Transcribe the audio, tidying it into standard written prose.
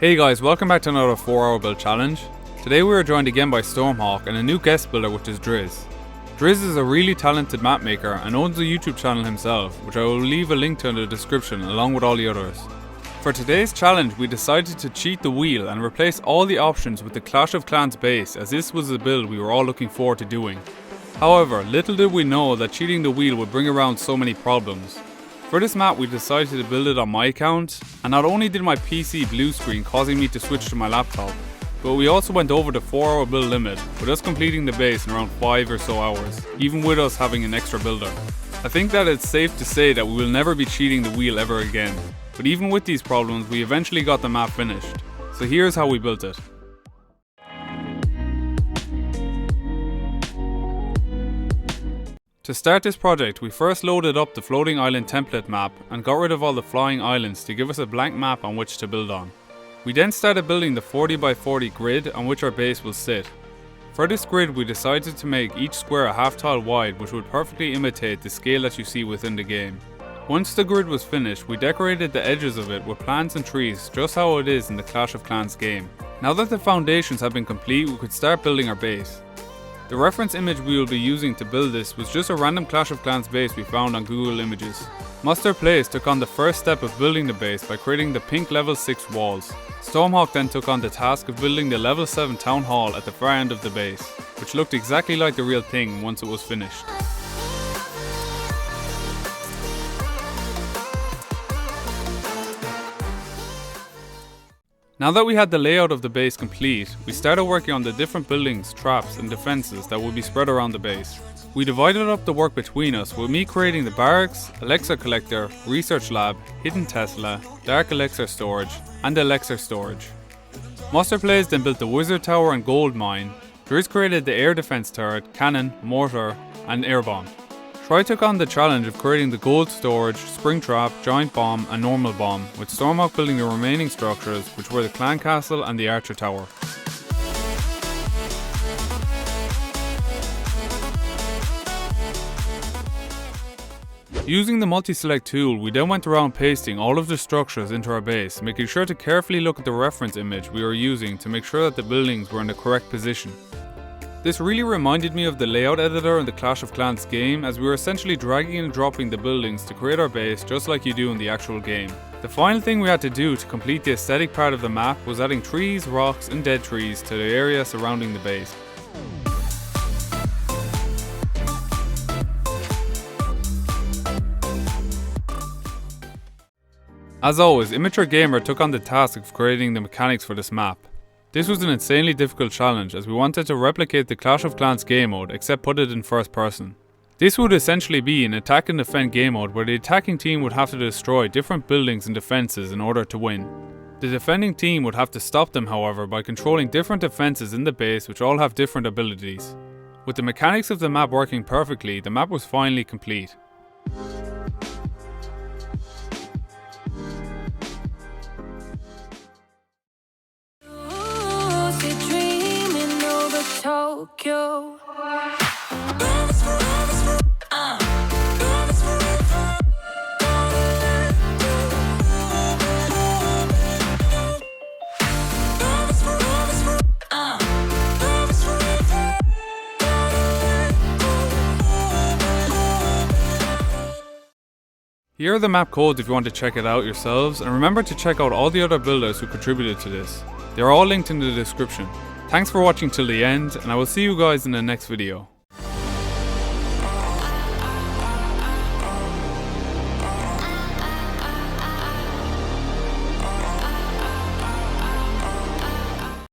Hey guys, welcome back to another 4-hour build challenge. Today we are joined again by Stormhawk and a new guest builder, which is Driz. Driz is a really talented map maker and owns a YouTube channel himself, which I will leave a link to in the description along with all the others. For today's challenge we decided to cheat the wheel and replace all the options with the Clash of Clans base, as this was the build we were all looking forward to doing. However, little did we know that cheating the wheel would bring around so many problems. For this map we decided to build it on my account, and not only did my PC blue screen causing me to switch to my laptop, but we also went over the 4-hour build limit, with us completing the base in around 5 or so hours, even with us having an extra builder. I think that it's safe to say that we will never be cheating the wheel ever again, but even with these problems we eventually got the map finished. So here's how we built it. To start this project, we first loaded up the floating island template map and got rid of all the flying islands to give us a blank map on which to build on. We then started building the 40x40 grid on which our base will sit. For this grid we decided to make each square a half tile wide, which would perfectly imitate the scale that you see within the game. Once the grid was finished, we decorated the edges of it with plants and trees, just how it is in the Clash of Clans game. Now that the foundations have been complete, we could start building our base. The reference image we will be using to build this was just a random Clash of Clans base we found on Google Images. Mustard Place took on the first step of building the base by creating the pink level 6 walls. Stormhawk then took on the task of building the level 7 town hall at the far end of the base, which looked exactly like the real thing once it was finished. Now that we had the layout of the base complete, we started working on the different buildings, traps and defences that would be spread around the base. We divided up the work between us, with me creating the barracks, elixir collector, research lab, hidden Tesla, dark elixir storage and elixir storage. Mustard Plays then built the wizard tower and gold mine. Driz created the air defense turret, cannon, mortar and air bomb. Try took on the challenge of creating the gold storage, spring trap, giant bomb and normal bomb, with Stormhawk building the remaining structures, which were the clan castle and the archer tower. Using the multi-select tool, we then went around pasting all of the structures into our base, making sure to carefully look at the reference image we were using to make sure that the buildings were in the correct position. This really reminded me of the layout editor in the Clash of Clans game, as we were essentially dragging and dropping the buildings to create our base just like you do in the actual game. The final thing we had to do to complete the aesthetic part of the map was adding trees, rocks and dead trees to the area surrounding the base. As always, Immature Gamer took on the task of creating the mechanics for this map. This was an insanely difficult challenge, as we wanted to replicate the Clash of Clans game mode except put it in first person. This would essentially be an attack and defend game mode where the attacking team would have to destroy different buildings and defences in order to win. The defending team would have to stop them, however, by controlling different defences in the base which all have different abilities. With the mechanics of the map working perfectly, the map was finally complete. Tokyo. Here are the map codes if you want to check it out yourselves, and remember to check out all the other builders who contributed to this. They are all linked in the description. Thanks for watching till the end, and I will see you guys in the next video.